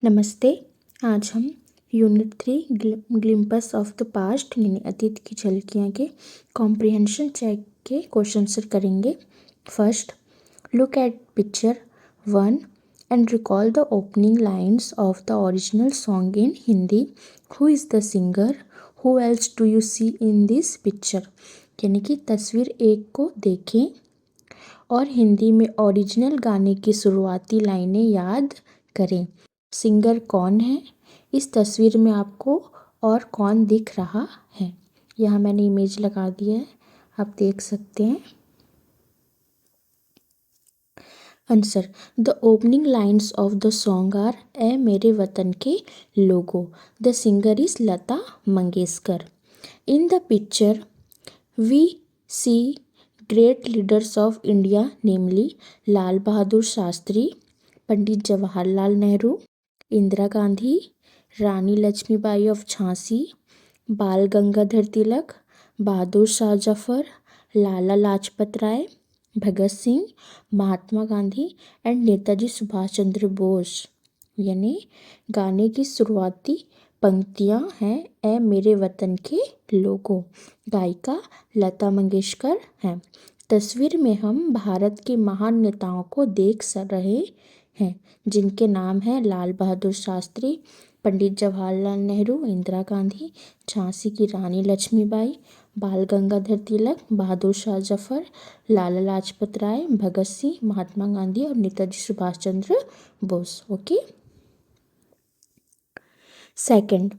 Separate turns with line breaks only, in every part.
नमस्ते। आज हम unit 3 glimpses of the past यानी अतीत की झलकियाँ के कॉम्प्रिहेंशन चेक के क्वेश्चन आंसर करेंगे। First, look at picture 1 and recall the opening lines of the original song in Hindi. Who is the singer? Who else do you see in this picture? यानी कि तस्वीर 1 को देखें और हिंदी में ओरिजिनल गाने की शुरुआती लाइनें याद करें। सिंगर कौन है इस तस्वीर में आपको और कौन दिख रहा है? यहाँ मैंने इमेज लगा दिया है, आप देख सकते हैं। Answer, the opening lines of the song are ए मेरे वतन के लोगो। The singer is Lata Mangeshkar. In the picture we see great leaders of India, namely Lal Bahadur Shastri, Pandit Jawaharlal Nehru, Indira Gandhi, Rani Lakshmibai of Jhansi, Bal Gangadhar Tilak, Bahadur Shah Zafar, Lala Lajpat Rai, Bhagat Singh, Mahatma Gandhi and Netaji Subhash Chandra Bose. यानी गाने की शुरुआती पंक्तियां हैं ए मेरे वतन के लोगों। गायिका लता मंगेशकर हैं। तस्वीर में हम भारत के महान नेताओं को देख रहे हैं जिनके नाम हैं लाल बहादुर शास्त्री, पंडित जवाहरलाल नेहरू, इंदिरा गांधी, झांसी की रानी लक्ष्मीबाई, बाल गंगाधर तिलक, बहादुर शाह जफर, लाला लाजपत राय, भगत सिंह, महात्मा गांधी और Netaji Subhash Chandra Bose. Okay. Second,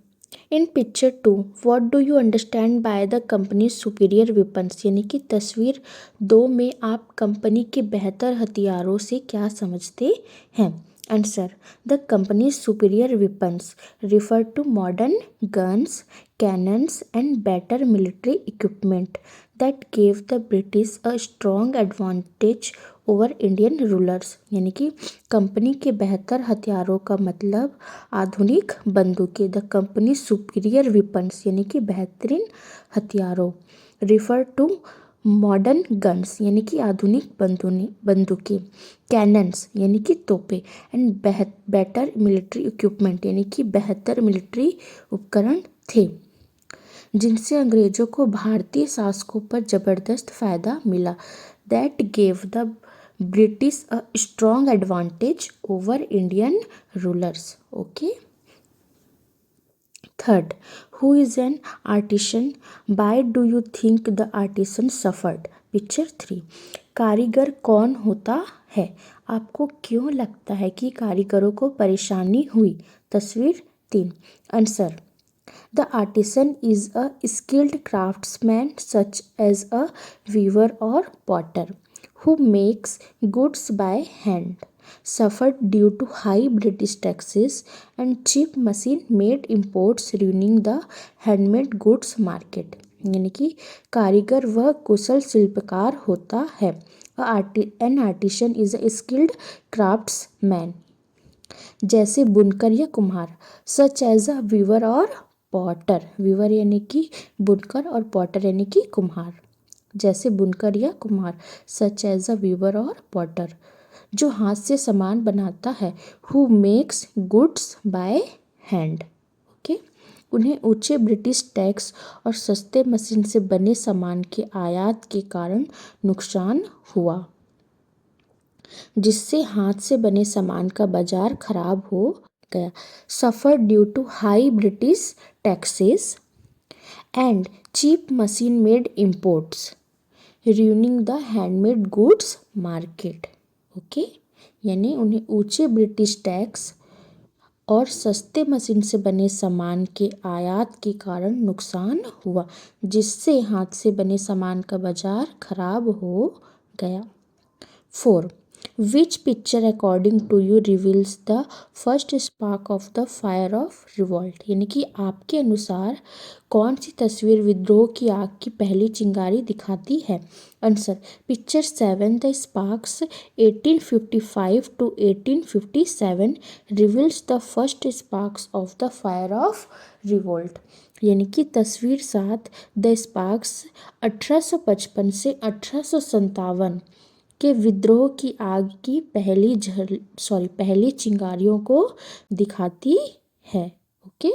in picture 2 what do you understand by the company superior weapons? यानी कि तस्वीर 2 में आप कंपनी के बेहतर हथियारों से क्या समझते हैं? Answer, the company superior weapons refer to modern guns, cannons and better military equipment that gave the British a strong advantage over Indian rulers. यानी कि कंपनी के बेहतर हथियारों का मतलब आधुनिक बंदूकें। द कंपनी सुपीरियर वेपन्स यानी कि बेहतरीन हथियारों। रिफर टू मॉडर्न गन्स यानी कि आधुनिक बंदूकें। कैनन्स यानी कि तोपें एंड बेटर मिलिट्री इक्विपमेंट यानी कि बेहतर मिलिट्री उपकरण थे जिनसे अंग्रेजों को भारतीय शासकों पर जबरदस्त फायदा मिला। That gave the British a strong advantage over Indian rulers. Okay. Third, who is an artisan? Why do you think the artisan suffered? Picture 3, कारीगर कौन होता है? आपको क्यों लगता है कि कारीगरों को परेशानी हुई? तस्वीर 3। Answer, the artisan is a skilled craftsman such as a weaver or potter who makes goods by hand, suffered due to high British taxes and cheap machine-made imports ruining the handmade goods market। यानी कि कारीगर वह कुशल शिल्पकार होता है। An artisan is a skilled craftsman जैसे बुनकर या कुम्हार। सच एज अ वीवर और पॉटर, वीवर यानी कि बुनकर और पॉटर यानी कि कुम्हार। जैसे बुनकर या कुम्हार। सच एज अ वीवर और पॉटर जो हाथ से सामान बनाता है। Who makes goods by hand. Okay. उन्हें ऊंचे ब्रिटिश टैक्स और सस्ते मशीन से बने सामान के आयात के कारण नुकसान हुआ जिससे हाथ से बने सामान का बाजार खराब हो गया। Suffer due to high British taxes and cheap machine made imports ruining the handmade goods market. Okay. यानी उन्हें ऊंचे ब्रिटिश टैक्स और सस्ते मशीन से बने सामान के आयात के कारण नुकसान हुआ जिससे हाथ से बने सामान का बाजार खराब हो गया। 4, which picture according to you reveals the first spark of the fire of revolt? यानी कि आपके अनुसार कौन सी तस्वीर विद्रोह की आग की पहली चिंगारी दिखाती है? Answer, picture 7 the sparks 1855 to 1857 reveals the first sparks of the fire of revolt. यानी कि तस्वीर 7 द स्पार्क्स 1855 से 1857 के विद्रोह की आग की पहली चिंगारियों को दिखाती है। ओके।